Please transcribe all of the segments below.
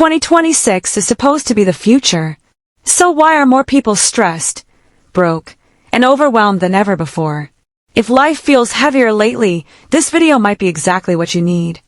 2026 is supposed to be the future. So why are more people stressed, broke, and overwhelmed than ever before? If life feels heavier lately, this video might be exactly what you need.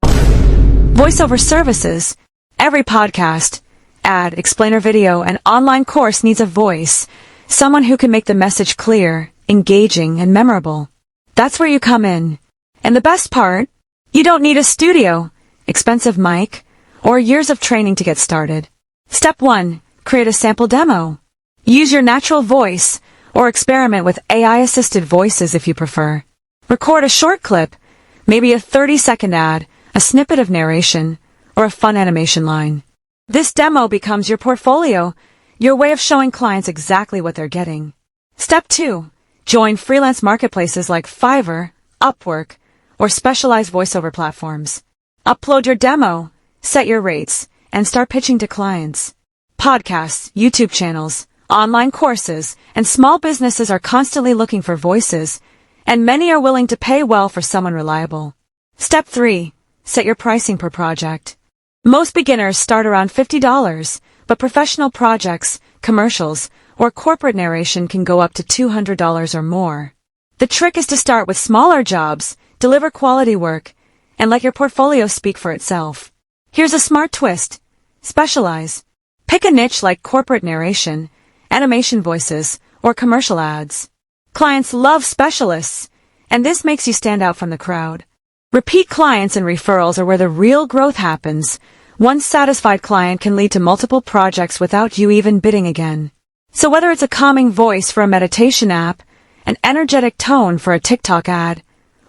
Voiceover services. Every podcast, ad, explainer video, and online course needs a voice, someone who can make the message clear, engaging, and memorable. That's where you come in. And the best part? You don't need a studio, expensive mic, or years of training to get started. Step 1. Create a sample demo. Use your natural voice, or experiment with AI-assisted voices if you prefer. Record a short clip, maybe a 30-second ad, a snippet of narration, or a fun animation line. This demo becomes your portfolio, your way of showing clients exactly what they're getting. Step 2. Join freelance marketplaces like Fiverr, Upwork, or specialized voiceover platforms. Upload your demo, set your rates, and start pitching to clients. Podcasts, YouTube channels, online courses, and small businesses are constantly looking for voices, and many are willing to pay well for someone reliable. Step 3. Set your pricing per project. Most beginners start around $50, but professional projects, commercials, or corporate narration can go up to $200 or more. The trick is to start with smaller jobs, deliver quality work, and let your portfolio speak for itself. Here's a smart twist. Specialize. Pick a niche like corporate narration, animation voices, or commercial ads. Clients love specialists, and this makes you stand out from the crowd. Repeat clients and referrals are where the real growth happens. One satisfied client can lead to multiple projects without you even bidding again. So whether it's a calming voice for a meditation app, an energetic tone for a TikTok ad,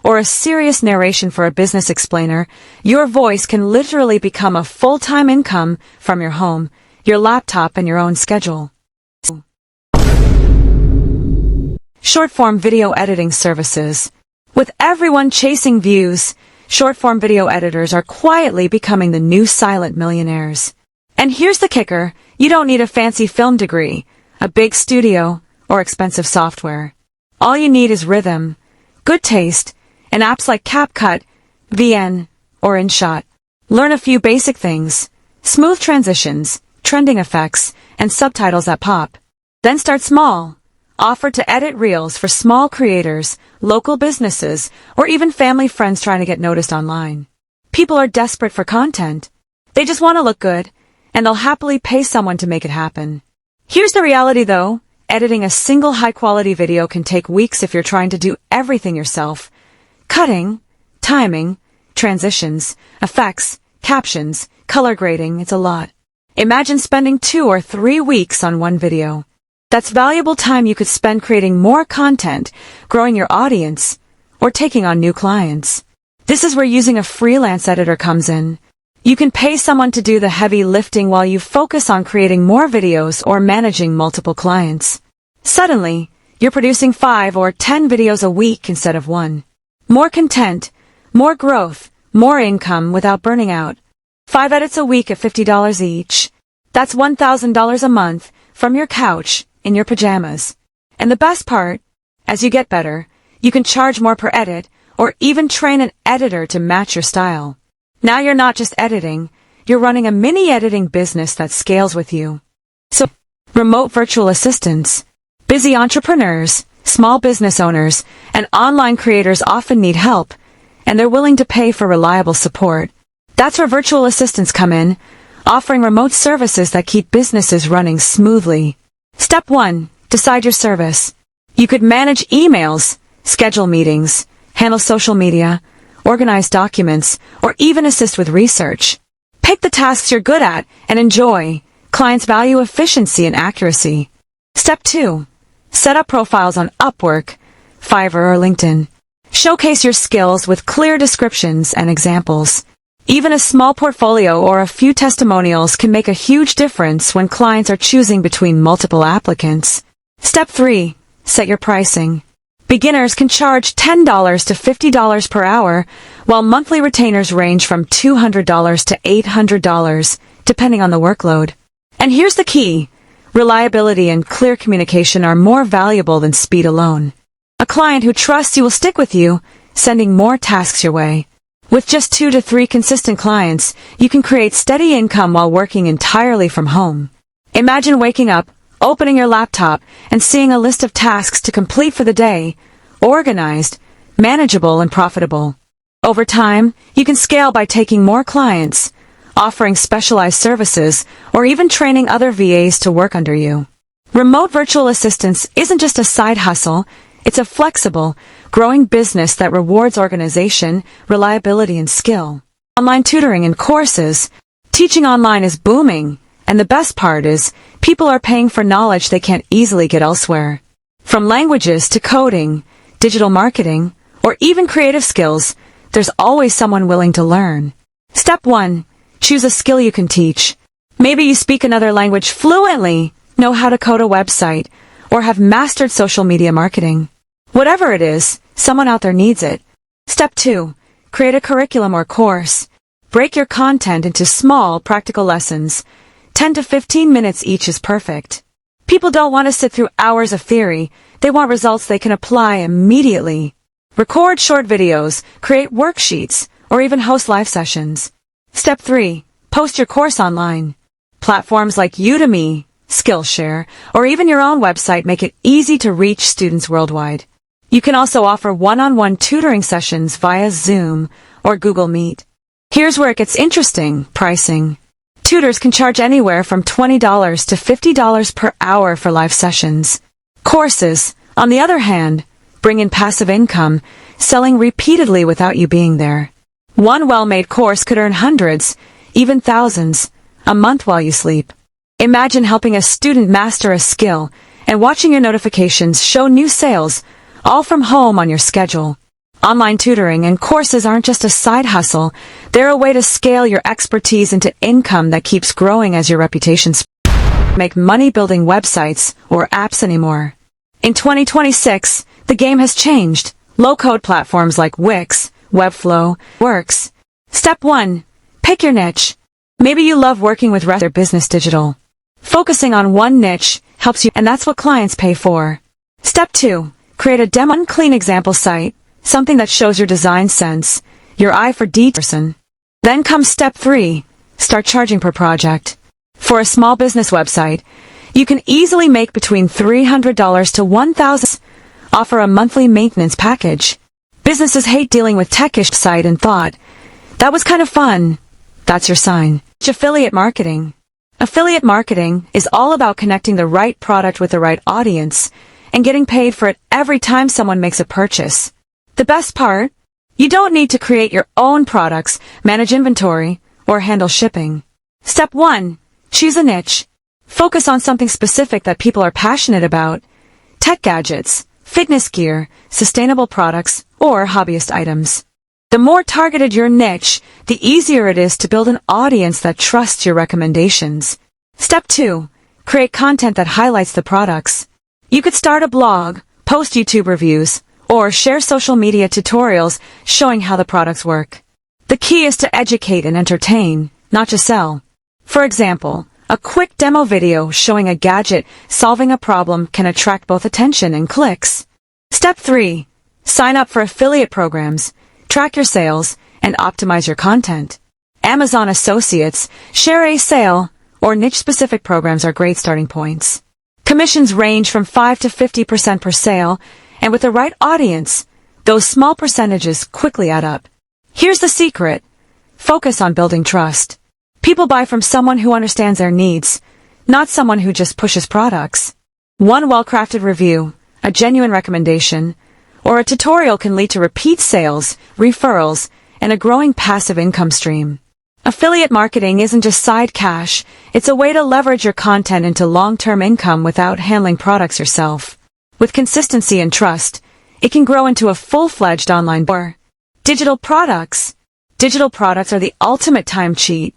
or a serious narration for a business explainer, your voice can literally become a full-time income from your home, your laptop, and your own schedule. Short-form video editing services. With everyone chasing views, short-form video editors are quietly becoming the new silent millionaires. And here's the kicker: you don't need a fancy film degree, a big studio, or expensive software. All you need is rhythm, good taste, and apps like CapCut, VN, or InShot. Learn a few basic things: smooth transitions, trending effects, and subtitles that pop. Then start small. Offer to edit reels for small creators, local businesses, or even family friends trying to get noticed online. People are desperate for content. They just want to look good, and they'll happily pay someone to make it happen. Here's the reality though. Editing a single high-quality video can take weeks if you're trying to do everything yourself. Cutting, timing, transitions, effects, captions, color grading, it's a lot. Imagine spending 2 or 3 weeks on one video. That's valuable time you could spend creating more content, growing your audience, or taking on new clients. This is where using a freelance editor comes in. You can pay someone to do the heavy lifting while you focus on creating more videos or managing multiple clients. Suddenly, you're producing 5 or 10 videos a week instead of 1. More content, more growth, more income without burning out. 5 edits a week at $50 each. That's $1,000 a month from your couch in your pajamas. And the best part, as you get better, you can charge more per edit or even train an editor to match your style. Now you're not just editing, you're running a mini editing business that scales with you. So, remote virtual assistants, busy entrepreneurs, small business owners, and online creators often need help, and they're willing to pay for reliable support. That's where virtual assistants come in, offering remote services that keep businesses running smoothly. Step 1. Decide your service. You could manage emails, schedule meetings, handle social media, organize documents, or even assist with research. Pick the tasks you're good at and enjoy. Clients value efficiency and accuracy. Step 2. Set up profiles on Upwork, Fiverr, or LinkedIn. Showcase your skills with clear descriptions and examples. Even a small portfolio or a few testimonials can make a huge difference when clients are choosing between multiple applicants. Step 3. Set your pricing. Beginners can charge $10 to $50 per hour, while monthly retainers range from $200 to $800, depending on the workload. And here's the key. Reliability and clear communication are more valuable than speed alone. A client who trusts you will stick with you, sending more tasks your way. With just 2 to 3 consistent clients, you can create steady income while working entirely from home. Imagine waking up, opening your laptop, and seeing a list of tasks to complete for the day, organized, manageable, and profitable. Over time, you can scale by taking more clients, offering specialized services, or even training other VAs to work under you. Remote virtual assistance isn't just a side hustle, it's a flexible, growing business that rewards organization, reliability, and skill. Online tutoring and courses. Teaching online is booming, and the best part is, people are paying for knowledge they can't easily get elsewhere. From languages to coding, digital marketing, or even creative skills, there's always someone willing to learn. Step 1. Choose a skill you can teach. Maybe you speak another language fluently, know how to code a website, or have mastered social media marketing. Whatever it is, someone out there needs it. Step 2. Create a curriculum or course. Break your content into small, practical lessons. 10 to 15 minutes each is perfect. People don't want to sit through hours of theory. They want results they can apply immediately. Record short videos, create worksheets, or even host live sessions. Step 3. Post your course online. Platforms like Udemy, Skillshare, or even your own website make it easy to reach students worldwide. You can also offer one-on-one tutoring sessions via Zoom or Google Meet. Here's where it gets interesting: pricing. Tutors can charge anywhere from $20 to $50 per hour for live sessions. Courses, on the other hand, bring in passive income, selling repeatedly without you being there. One well-made course could earn hundreds, even thousands, a month while you sleep. Imagine helping a student master a skill and watching your notifications show new sales, all from home on your schedule. Online tutoring and courses aren't just a side hustle, they're a way to scale your expertise into income that keeps growing as your reputation spreads. Make money building websites or apps anymore. In 2026, the game has changed. Low-code platforms like Wix, Webflow, Works. Step 1. Pick your niche. Maybe you love working with their business digital. Focusing on one niche helps you, and that's what clients pay for. Step 2. Create a demo clean example site, something that shows your design sense, your eye for detail. Then comes step 3. Start charging per project. For a small business website, you can easily make between $300 to $1,000. Offer a monthly maintenance package. Businesses hate dealing with tech-ish site and thought, that was kind of fun. That's your sign. Affiliate marketing. Affiliate marketing is all about connecting the right product with the right audience and getting paid for it every time someone makes a purchase. The best part? You don't need to create your own products, manage inventory, or handle shipping. Step 1. Choose a niche. Focus on something specific that people are passionate about. Tech gadgets, fitness gear, sustainable products, or hobbyist items. The more targeted your niche, the easier it is to build an audience that trusts your recommendations. Step 2. Create content that highlights the products. You could start a blog, post YouTube reviews, or share social media tutorials showing how the products work. The key is to educate and entertain, not just sell. For example, a quick demo video showing a gadget solving a problem can attract both attention and clicks. Step 3. Sign up for affiliate programs, track your sales, and optimize your content. Amazon Associates, Share a Sale, or niche-specific programs are great starting points. Commissions range from 5 to 50% per sale, and with the right audience, those small percentages quickly add up. Here's the secret. Focus on building trust. People buy from someone who understands their needs, not someone who just pushes products. One well-crafted review, a genuine recommendation, or a tutorial can lead to repeat sales, referrals, and a growing passive income stream. Affiliate marketing isn't just side cash, it's a way to leverage your content into long-term income without handling products yourself. With consistency and trust, it can grow into a full-fledged online business. Digital products. Digital products are the ultimate time cheat.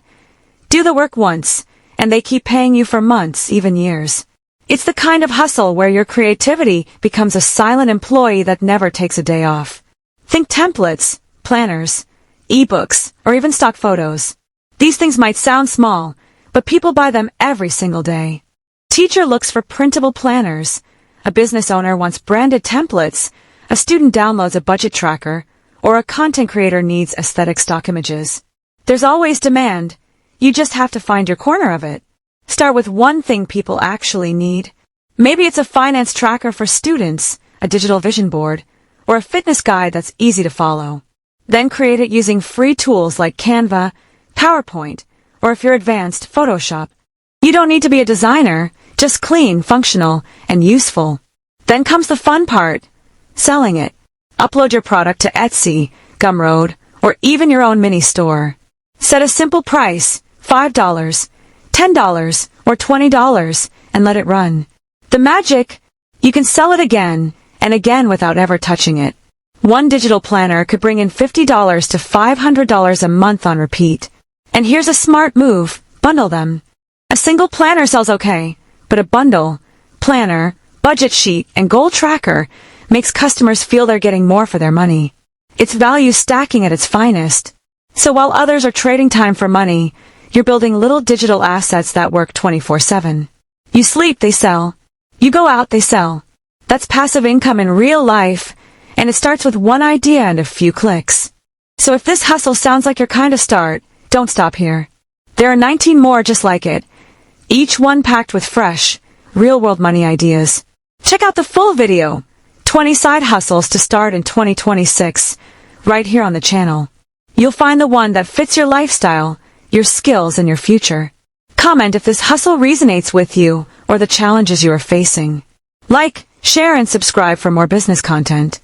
Do the work once, and they keep paying you for months, even years. It's the kind of hustle where your creativity becomes a silent employee that never takes a day off. Think templates, planners, ebooks, or even stock photos. These things might sound small, but people buy them every single day. Teacher looks for printable planners. A business owner wants branded templates. A student downloads a budget tracker, or a content creator needs aesthetic stock images. There's always demand. You just have to find your corner of it. Start with one thing people actually need. Maybe it's a finance tracker for students, a digital vision board, or a fitness guide that's easy to follow. Then create it using free tools like Canva, PowerPoint, or if you're advanced, Photoshop. You don't need to be a designer, just clean, functional, and useful. Then comes the fun part, selling it. Upload your product to Etsy, Gumroad, or even your own mini store. Set a simple price, $5, $10, or $20, and let it run. The magic? You can sell it again and again without ever touching it. One digital planner could bring in $50 to $500 a month on repeat. And here's a smart move, bundle them. A single planner sells okay, but a bundle, planner, budget sheet, and goal tracker makes customers feel they're getting more for their money. It's value stacking at its finest. So while others are trading time for money, you're building little digital assets that work 24/7. You sleep, they sell. You go out, they sell. That's passive income in real life, and it starts with one idea and a few clicks. So if this hustle sounds like your kind of start, don't stop here. There are 19 more just like it, each one packed with fresh, real-world money ideas. Check out the full video, 20 side hustles to start in 2026, right here on the channel. You'll find the one that fits your lifestyle, your skills, and your future. Comment if this hustle resonates with you or the challenges you are facing. Like, share, and subscribe for more business content.